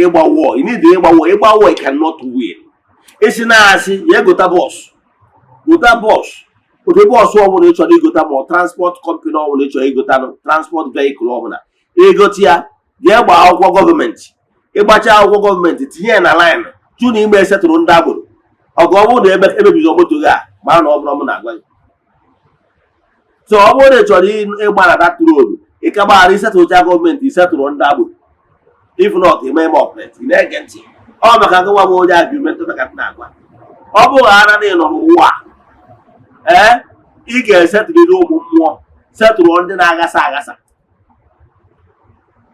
ịgba wọọ, you cannot win. Isi na-asị ya gota bọs, otu bọọsụ ọbụla ị chọrọ igota ma transport company ọbụla ị chọrọ igota transport vehicle ọbụla ịgote ya, jee gbaa akwụkwọ gọọmenti. Ịgbacha akwụkwọ gọọmenti tinye ya na line jụ na ime esetụrụ ndị agboro. Ọgụ ọ bụrụ na emebigo moto gị a mara na ọ bụrụ m na-agwa gị. So ọ bụrụ na ị chọrọ ịgba na that road, ị ka gbaghara isetụrụcha gọọmenti isetụrụ ndị agboro. If not, ime ọpret ị na-ege ntị. Ọ maka gịnwa bụ onye agụmentị maka na-agwa. Ọ bụrụ ara na ị nọ n'ụwa ị ga-esetụrịrị ụmụ mmụọ, setụrụ ndị na-agasa.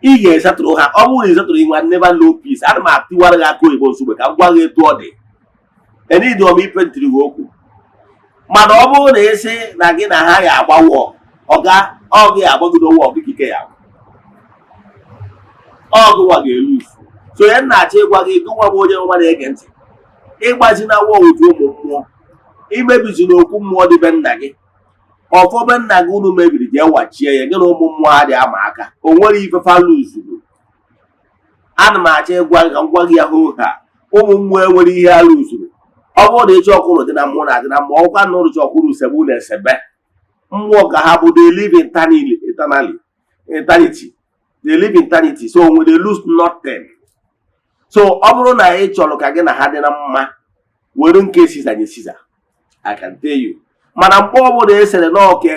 Ị ga-esetụrụ ha. Ọ bụrụ na isetụrụ inwe never know peace. Ana m atiwara gị aka oyibo nsogbe ka m gwa gị etu ọ dị. Enidi ọm ipentịrị gị okwu. Mana ọ bụrụ na esi na gị na ha ga-agba wọọ, ọ gị agbagodo wọọ gị kike ya. Ọ gụwa ga-elu ifu. So ya na-achọ ịgwa gị gụnwa bụ onye ọma na-ege ntị. Ịgbazi na wọọ otu ụmụ mmụọ, imebizi n'okwu mmụọ dị be nna gị. Ọfọ be nna gị unu mebiri jee wachie ya, gị na ụmụ mmụọ ha dị ama aka. O nwere ifefe lụzuru. Ana m achọ ịgwa gị ka m gwa gị ya hụ ha. Ụmụ mmụọ enwere ihe ha lụzuru. Ọ bụrụ na ịchọ ọkwụrụ dị na mmụọ na-adị na mmụọ, ọkwa na ụrụchọ ọkwụrụ usegbu na esebe. Mmụọ ka ha bụ they live eternity. They live eternity. So when they lose nothing. So ọ bụrụ na ị chọrọ ka gị na ha dị na mma, were nke Siza nye Siza. I can tell you. Mana mgbe ọbụla esere n'ọka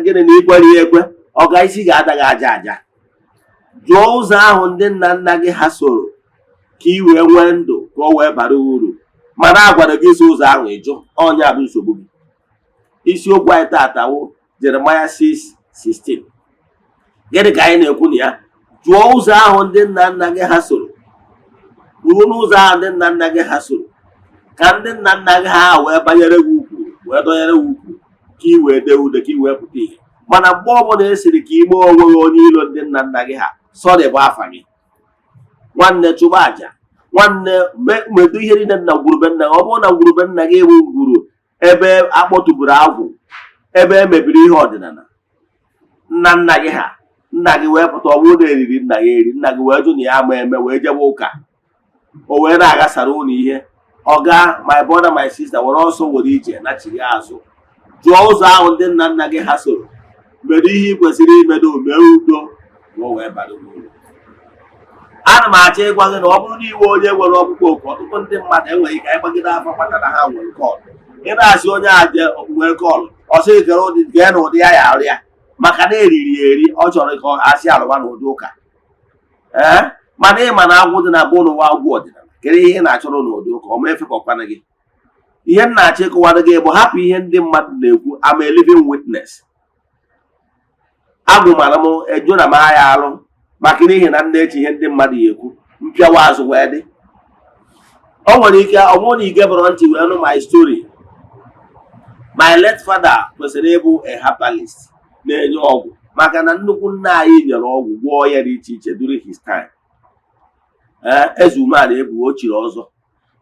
gịnị na ịgwara ya ekwe, ọ ga-isi ga-ada gị aja. Jụọ ụzọ ahụ ndị nna nna gị ha soro ka ị wee nwee ndụ ka ọ wee bara uru. Mana agwara gị isi ụzọ ahụ ịjụ, ọnya bụ nsogbu gị. Isiokwu anyị taata wụ Jeremiah 6:16. Gịnị ka anyị na-ekwu na ya? Jụọ ụzọ ahụ ndị nna nna gị ha soro. Ruo n'ụzọ ahụ ndị nna nna gị ha soro. Ka ndị nna nna gị ha wee banyere gị ukwu, wee dọnyere gị ukwu, ka ị wee dee ude, ka ị wee pụta ihe. Mana mgbe ọbụla esiri ka ime onwe gị onye ilo ndị nna nna gị ha, sọrị bụ afa gị. Nwanne chụba aja. Nwanne medu ihe niile na ngwurube nna gị. Ọ bụrụ na ngwurube nna gị ewu ngwuru ebe akpọtụburu agwụ, ebe emebiri ihe ọdịnala, nna nna gị ha, nna gị wee pụta, ọ bụrụ na eriri nna ya eri, nna gị wee jụ na ya ama eme wee jebe ụka, o wee na-agasara ụlọ ihe. Ọga, my brother, my sister, were ọsọ were ije na chiri azụ. Jụọ ụzọ ahụ ndị nna nna gị ha soro. Medu ihe ị kwesịrị imedo, mee udo, ma o wee bara uru. Ana m achọ ịgwa gị na ọ bụrụ na iwe onye nwere ọkpụkpọ oku, ọtụtụ ndị mmadụ enweghị ike ịgbagide afọ kpatara ha nwere kọlụ. Ị na-asị onye a je nwere kọlụ, ọsọ gee na ụdị ya ya arụ ya, maka na eriri ya eri, ọ chọrọ ka asị alụwa n'ụdị ụka. Mana ịma na agwụ dị na bụ n'ụwa agwụ ọdịnala. Kedu ihe ị na-achọrọ n'ụdị ụka? Ọ ma efekọkwana gị. Ihe m na-achọ ịkọwara gị bụ hapụ ihe ndị mmadụ na-ekwu. I'm a living witness. Agwụmara m eju na m agha alụ maka n'ihi na nna echi ihe ndị mmadụ ya ekwu, mpịawa azụ wee dị. O nwere ike ọ bụrụ na ị gebere ntị wee nụ my story. My late father kwesịrị ịbụ a herbalist na-enye ọgwụ, maka na nnukwu nna anyị nyere ọgwụ gwọọ ya dị iche iche during his time. Eze-Ana ebu o chiri ọzọ.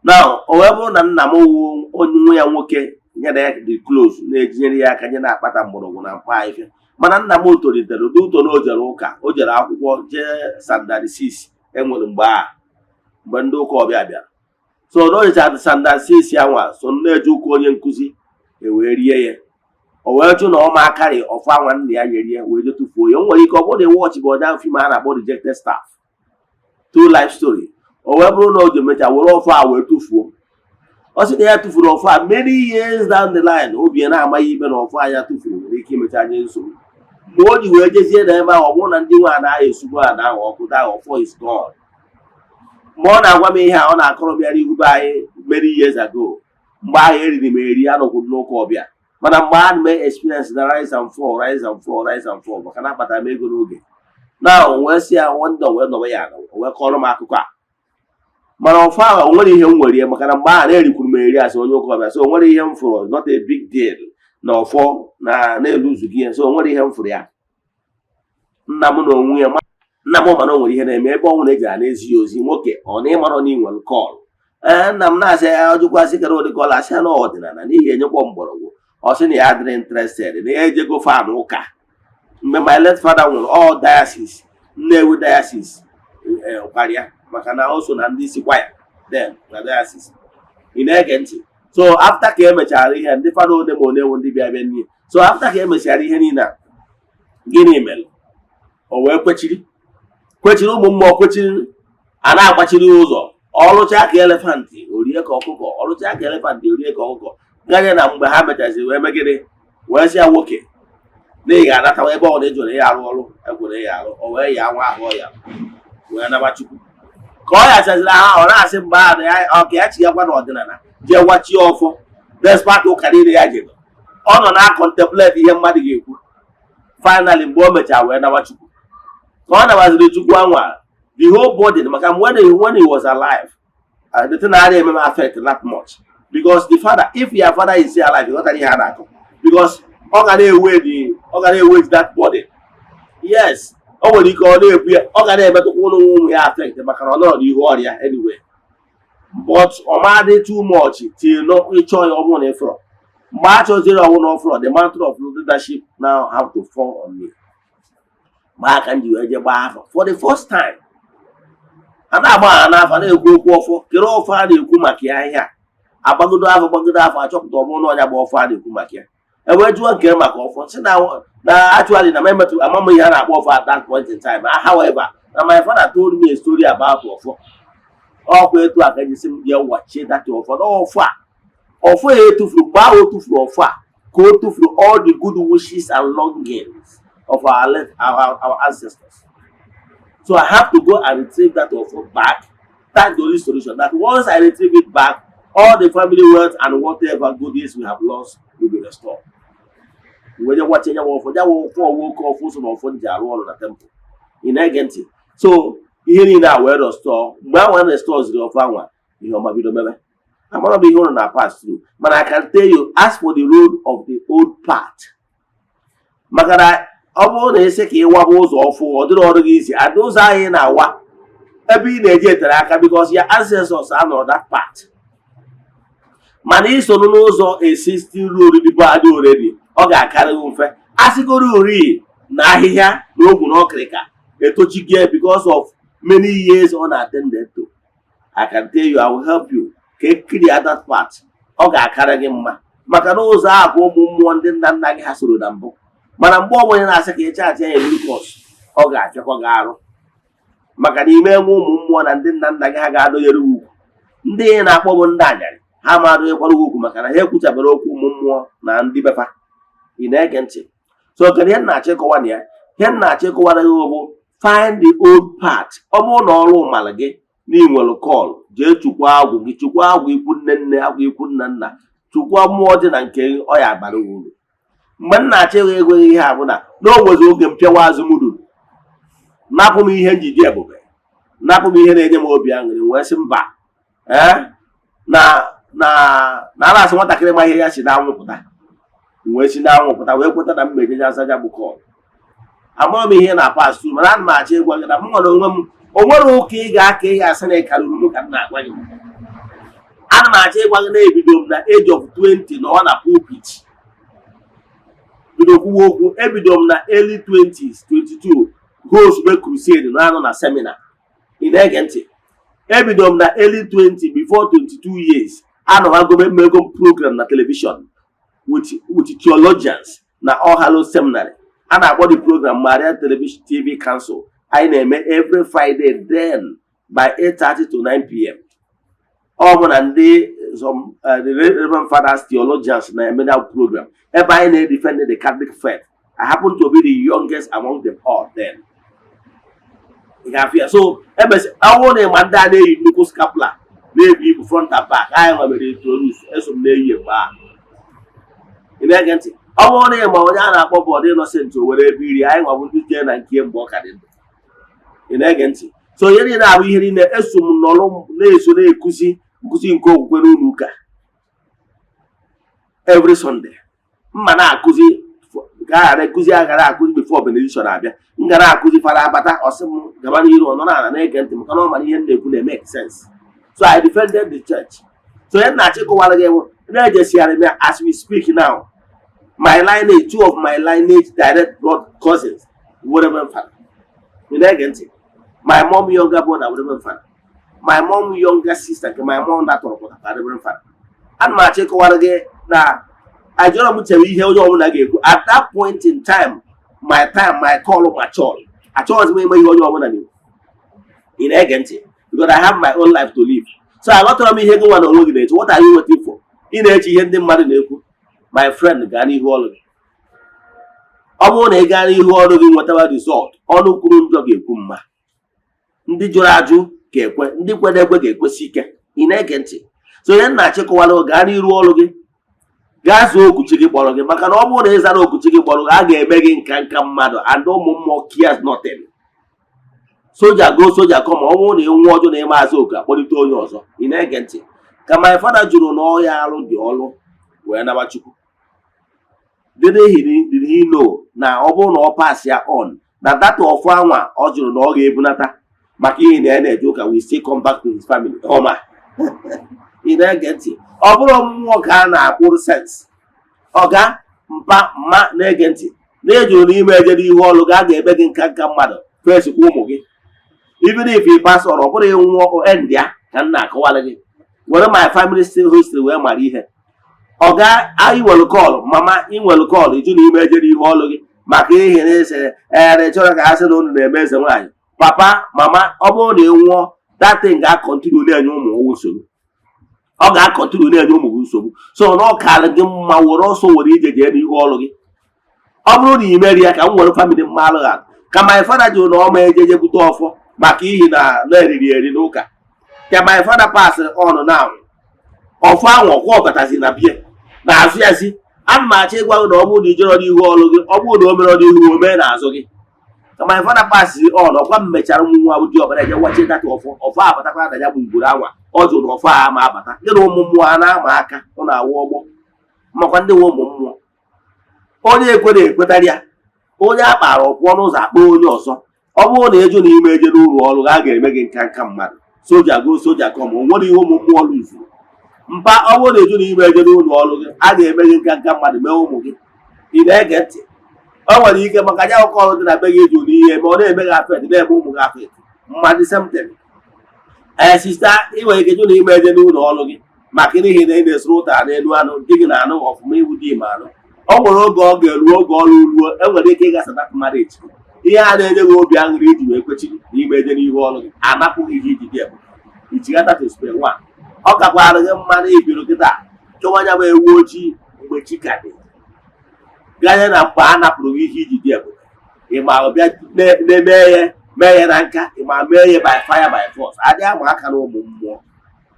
Now o wee bụrụ na nna m wụ onye nwe ya nwoke nyere ya dị close na-ejinyere ya aka nye na-akpata mgbọrọgwụ na mkpa ife. Mana nna m tolitere ụdị ụtọ na o jere ụka, o jere akwụkwọ jee Standard 6 enwere mgbe ndị ụka ọbịa bịara. So na o jechara Standard 6 ya nwa so na-eje ụka onye nkụzi ewee rie ya. O wee jụ na ọma akarị ọfọ nwanne ya nyere ya wee je tụfuo ya. O nwere ike ọ bụrụ na wọchị bụ ọda fim a na-akpọ Rejected Staff, true life story. O wee bụrụ na o ji mecha were ọfọ a wee tụfuo. Ọ sị na ya tụfuru ọfọ a many years down the line, obi na-amaghị ikpe na ọfọ anya tụfuru nwere ike imecha anya nsogbu. Mgbe o ji wee jezie na ebe ahụ, ọ bụrụ na ndị nwe anaghị esugbu ana ahụ ọkụ daa ọfọ is gone. Mgbe ọ na-agwa m ihe a, ọ na-akọrọ bịara ihu be anyị many years ago. Mgbe ahụ eriri m eri anọkwụ n'ụka ọbịa. Mana mgbe a na-eme experience na rise and fall maka na akpatara m ego n'oge. Na o wee sị ya wanda wee nọrọ ya ala, o wee kọrọ m akụkọ a. Mana ọfọ ahụ o nwere ihe m nwere ya, maka na mgbe ahụ na-erikwuru m eri asị onye ụka ọbịa. So o nwere ihe m fụrụ, not a big deal na ọfọ na-eluzu gị ya. So o nwere ihe m fụrụ ya. Nna m na onwe ya nna m mana o nwere ihe na-eme ebe ọnwụ na-eji na-ezi ozi nwoke ọ na ịmarọ na inwere kọl nna m na-asị ya ọjụkwasị kere ụdị kọl asị ya na ọdịnala n'ihi enyekwa mgbọrọgwụ ọ sị na ya adịrị interested na ya ejego fan ụka mgbe my late father nwere all diocese Nnewi diocese karịa maka na o so na ndị isi kwaya then na diocese ị na-ege ntị so after ka emechara ihe ndị fada one ma one ndị bịa bịa n'ihe so after ka emechara ihe niile a gịnị mere o wee kwechiri ụmụ mmụọ kwechiri a na-agbachiri ụzọ ọlụcha ka elefantị orie ka ọkụkọ ọlụcha ka elefantị orie ka ọkụkọ ganye na mgbe ha mechaziri wee megide wee sị ya nwoke na ị ga-anatawa ebe ọ na ejere ya arụ ọrụ ekwere ya arụ o wee ya nwa ahụ ya wee naba Chukwu ka ọ yachaziri ha ọ na-asị mgbe ahụ ọka ya chighakwa n'ọdịnala jee gwachie ọfọ despite ụka niile ya jere ọ nọ na contemplate ihe mmadụ ga-ekwu finally mgbe o mechara wee naba Chukwu ka ọ nabaziri Chukwu anwa the whole body maka when he was alive the thing na eme affect that much because the father if your father is still alive you got ihe a na-akọ because ọ ga na-ewe that body yes o nwere ike ọ na-ebu ya ọ ga na-emetụkwa ụmụ ya affect maka na ọ nọrọ n'ihu ọrịa anyway but ọ madị too much till ịchọ ya ọbụrụ na ịfụrọ mgbe a chọziri ọnwụ na ọfụrọ the mantle of leadership now have to fall on me mgbe aka m ji wee je gbaa afọ for the first time a na-agba ha n'afọ na-ekwu okwu ọfọ kere ọfọ a na-ekwu maka ya ihe a agbagodo afọ achọpụta ọbụrụ na ọnya gba ọfọ a na-ekwu maka ya ewee jụọ nke maka ọfọ si na actually na memetụ amam ihe a na-akpọ ọfọ at that point in time however na my father told me a story about ọfọ ọkwa etu aka ji si m jee wachie data ọfọ na ọfọ ya etufuru mgbe ahụ o tufuru ọfọ a ka o tufuru all the good wishes and longings of our ancestors. So I have to go and retrieve that offer back. That's the only solution. That once I retrieve it back, all the family wealth and whatever goodies we have lost will be restored. When you're watching your offer, that will woke off also of the temple in Agenti. So here in our word of store, when the stores the offer, you know, my video. I'm gonna be going to pass through. But I can tell you, as for the road of the old path, Magara. Ọ bụrụ na ese ka ịwaba ụzọ ọfụ ọ dịrị ọrụ gị isi ada ụzọ anyị na-awa ebe ị na-eji etere aka because your ancestors anọ that part mana isonu n'ụzọ existing road dịbụ adị already ọ ga-akarị mfe asịgoro uri na ahịhịa na ogwu na ọkịrịka etochigie because of many years unattended to. I can tell you I will help you ka clear that part ọ ga-akarị gị mma maka na ụzọ ahụ ụmụ mmụọ ndị nna nna gị ha soro na mbụ mana mgbe ọbụla na-asị ka ịchaatị ya glucose ọ ga-achọkwa gị arụ maka na ime enwe ụmụ mmụọ na ndị nna nna gị ha ga-adọnyere ugwu ndị ihe na-akpọ bụ ndị anyarị ha ma adọnyekwara ugwu maka na ha ekwuchabere okwu ụmụ mmụọ na ndị befa ị na-ege ntị so kedu ihe na-achọ ịkọwa na ya ihe na-achọ ịkọwara gị bụ find the old path ọ bụrụ na ọrụ mara gị na ị nwere kọl jee chukwa agwụ gị chukwa agwụ ikwu nne nne agwụ ikwu nna nna chukwa mmụọ dị na nke ọ ya bara uru mgbe m na-achọ ịghọ ego ihe a bụ na o nwezi oge mpịawa azụ m ruru napụ m ihe njide ebube napụ m ihe na-enye m obi aṅụrị wee sị mba na asị nwatakịrị ma ihe ya si n'anwụ pụta wee si n'anwụ pụta wee kweta na mma ejeje asaja bụ kọl amaghị m ihe na pas tru mana ana m achọ ịgwa gị na m nwere onwe m o nwere ụka ị ga-aka ị ga-asị na ịkarịrị m ka m na-agwa gị ana m achọ ịgwa gị na ebido m na age of 20 na ọ na pulpit bido kwuwa okwu ebido m na early 20s 22 goes be crusade na anọ na seminar ị na-ege ntị ebido m na early 20 before 22 years anọwago mmego program na television with theologians na All Hallows Seminary a na-akpọ the program Maria Television TV Council anyị na-eme every Friday then by 8:30 to 9 p.m. ọ bụ na ndị the Reverend Fathers theologians na-eme that program ebe anyị na-defend the Catholic faith. I happen to be the youngest among them all then. ị ga-afịa so ebesi ọwụ na ịma ndị a na-eyi nnukwu scapula na-ebi ibu front and back anyị nwebere introduce eso m na-eyi mgbe ahụ ị na-ege ntị ọ bụrụ na ịma onye a na-akpọ Bọd Innocent o were ebe iri anyị nwabụ ndị jee na nke mgbe ọ ka dị ndụ ị na-ege ntị so ihe niile abụ ihe niile eso m nọrọ na-eso na-ekuzi nkụzi nke okwukwe n'ụlọ ụka every Sunday mma na-akụzi ka a ghara ekuzi aghara akụzi before benediction abịa m gara akụzi fara abata ọsị m gaba n'iru ọ nọ n'ala na-ege ntị maka na ọ mara ihe m na-ekwu na-make sense. So I defended the church. So ihe na-achị kụwara gị enwe na-ejesigharị m ya as we speak now. My lineage, 2 of my lineage direct blood cousins were Reverend Father. You na-ege ntị. My mom younger brother were Reverend Father. My mom younger sister my mom that tọrọ Reverend Father. And ma achị kụwara gị na ajọrọ m chere ihe onye ọbụla ga-ekwu. At that point in time, my call matured. Achọghịzi m ime ihe onye ọbụla na-ekwu. Ị na-ege ntị. Because I have my own life to live. So aghọtara m ihe gị nwa na onwe gị na-eche. What are you waiting for? Ị na-eche ihe ndị mmadụ na-ekwu. My friend, gaa n'ihu ọrụ gị. Ọ bụrụ na ị gaa n'ihu ọrụ gị nwetara result, ọnụ kwuru njọ ga-ekwu mma. Ndị jụrụ ajụ ga-ekwe, ndị kwere ekwe ga-ekwesị ike. Ị na-ege ntị. So ihe na-achịkọwara gaa n'ihu ọrụ gị. Gaa zụọ okwuchi gị kpọrọ gị maka na ọ bụrụ na ị zara okwuchi gị kpọrọ gị, a ga-eme gị nka mmadụ and ụmụ mmụọ cares nothing. Soja go soja come, ọ bụrụ na ị nwụọ ọjọọ na ị maazị oke akpọlite onye ọzọ. Ị na-ege ntị. Ka my father jụrụ na ọ ya arụ dị ọrụ wee naba Chukwu. Did he know na ọ bụrụ na ọ pass ya on na that of anwa ọ jụrụ na ọ ga-ebunata maka ihe na na-eje ụka we still come back to his family. Ọma. Ị na-ege ntị. Ọ bụrụ mmụọ ka a na-akpụrụ sense. Ọga mpa mma na-ege ntị. Na-ejuru n'ime ejere ihu ọlụ ga ga-ebe gị nka mmadụ first kwa ụmụ gị. Even if you pass on, ọ bụrụ ịnwụ end ya ka m na-akọwara gị. Were my family still history wee mara ihe. Ọga anyị nwere call mama ị nwere call iju n'ime ejere ihu ọlụ gị maka ihe na-ese chọrọ ka ha sị na unu na-eme eze nwaanyị. Papa mama ọ bụrụ na ị nwụọ that thing ga-akọntinu na-enye ụmụ nwoke nsogbu. Ọ ga-akọntinu na-enye ụmụ gị nsogbu. So na ọ kaara gị mma were ọsọ were ije jee n'ihu ọlụ gị. Ọ bụrụ na ị meri ya ka m were family mma alụgha ka my father jụrụ na ọ ma ejeje bute ọfọ maka ihi na eriri eri n'ụka. Ka my father pass on now. Ọfọ ahụ ọkwa ọbatazi na bie na-azụ ya si ana m achọ ịgwa gị na ọ bụrụ na ijere n'ihu ọlụ gị ọ bụrụ na o mere n'ihu o mee n'azụ gị. Ka my father pass on ọkwa m mechara m nwa bụ di ọbara eje wachi data ọfọ abatakwa na ya bụ ugboro awa ọ jụrụ na ọfọ a ma abata gị na ụmụ mmụọ a na-ama aka ọ na-awụ ọgbọ makwa ndị nwe ụmụ mmụọ. Onye ekwere ekwetara ya onye a kpara ọkwụọ n'ụzọ akpọ onye ọzọ. Ọ bụrụ na eju na ime eje n'ụlọ ọrụ a ga-eme gị nka mmadụ. Soja go soja come o nwere ihe ụmụ mmụọ lụzuru. Mpa ọ bụrụ na eju na ime eje n'ụlọ ọrụ gị a ga-eme gị nka mmadụ mee ụmụ gị. Ị na-ege ntị. Ọ nwere ike maka ya ụkọ ọrụ dị na be gị eju n'ihe ma ọ na-eme gị afet na-eme ụmụ gị afet mmadụ semtem. Sista ị nwere ike eju na ime eje n'ụlọ ọrụ gị maka n'ihi na ị na-esoro ụta n'elu anụ dị gị na anụ ọfụma iwu dị ime anụ. Ọ nwere oge ọ ga-eruo oge ọrụ ruo enwere ike ịgasa that marriage. Ihe a na-enye gị obi aṅụrị iji wee kwechiri n'ime eje n'ihu ọrụ gị anapụghị gị iji dị ebube ichigata to square one. Ọ gakwara gị mma na ibido kịta chọwanya bụ ewu ojii mgbe chi ka dị ganye na mgbe a napụrụ gị ihe iji dị ebube. Ịma bịa mee ya na nka ịma mee ya by fire by force. Adị ama aka na ụmụ mmụọ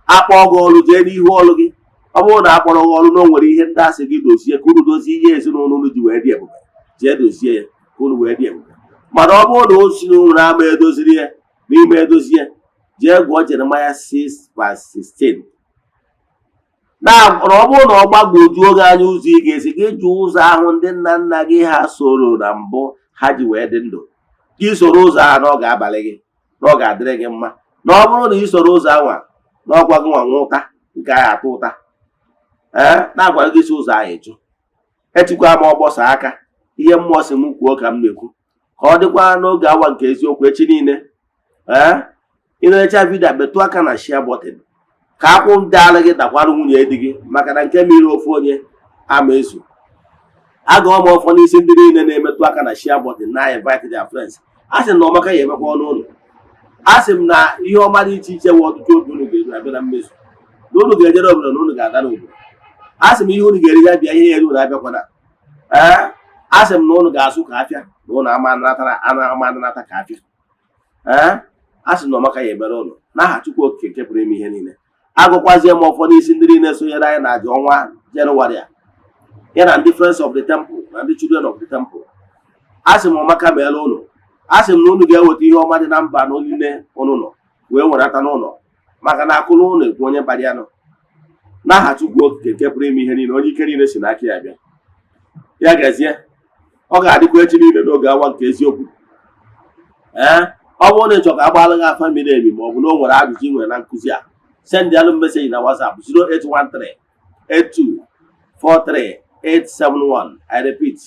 akpọ gị ọrụ jee n'ihu ọrụ gị. Ọ bụrụ na akpọrọ gị ọrụ na o nwere ihe ndị asị gị dozie ka unu dozie ihe ezinụlọ unu ji wee dị ebube jee dozie ya ka unu wee dị ebube. Mana ọ bụrụ na o si n'ụlọ ama edoziri ya n'ime edozie jee gụọ Jeremiah 6:16. Na ọ bụrụ na ọ gbagwojuo gị anya ụzọ ị ga-esi gị jụ ụzọ ahụ ndị nna nna gị ha soro na mbụ ha ji wee dị ndụ. Gị soro ụzọ ahụ na ọ ga-abalị gị na ọ ga-adịrị gị mma. Na ọ bụrụ na ị soro ụzọ ahụ na ọgwa gị nwa nwa ụta nke ahụ atụ ụta na-agwa gị si ụzọ ahụ ịjụ. Etikwa m ọgbọsa aka ihe mmụọ si m kwuo ka m na-ekwu ka ọ dịkwa n'oge awa nke eziokwu echi niile. Ị na-echa vidio metụ aka na share button ka akwụ ndị ala gị dakwara nwunye di gị maka na nke mmiri ofu onye ama ezu. Agụọ m ọfọ n'isi ndị niile na-emetụ aka na share button na invite their friends. A sị m na ọmaka ya emekwa ọnụ ụlọ. A sị m na ihe ọma dị iche iche wụ ọtụtụ obi unu ga-eru abịa na mmezu na unu ga-ejere obodo na unu ga-aga n'obodo. A sị m ihe unu ga-eri ya bịa ihe ya eru na abịakwana. A sị m na unu ga-asụ ka afịa na unu ama anata ka afịa. A sị na ọmaka ya emere ụlọ n'aha Chukwu Okike nke pụrụ ime ihe niile. Agụkwazie m ụfọdụ isi ndị niile sonyere anyị na aja ọnwa Jenụwarị a ya na ndị Friends of the Temple na ndị Children of the Temple. A sị m ọmaka meela ụlọ. A sị m na unu ga-eweta ihe ọma dị na mba na niile unu nọ wee werata n'ụlọ maka na akụlụ ụlọ ekwu onye bara ya nọ. N'aha Chukwu Okike nke pụrụ ime ihe niile onye ike niile si n'aka ya bịa. Ya gazie ọ ga-adịkwa echi niile n'oge awa nke eziokwu. Ọ bụrụ na ị chọrọ ka agbalụ gị afa miri emi ma ọ bụ na o nwere ajụjụ ị nwere na nkụzi a, send alụ meseji na WhatsApp 08138243871. I repeat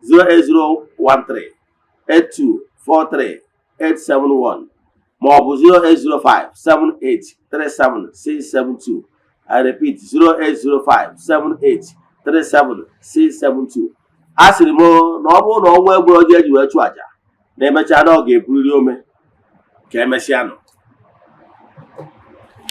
08013824371 ma ọ bụ 08057837672. I repeat 08057837672. A sịrị m na ọ bụrụ na ọnwa egburu ọjọọ eji wee chụọ aja na emechaa na ọ ga-eburiri ome ka emesịa nụ.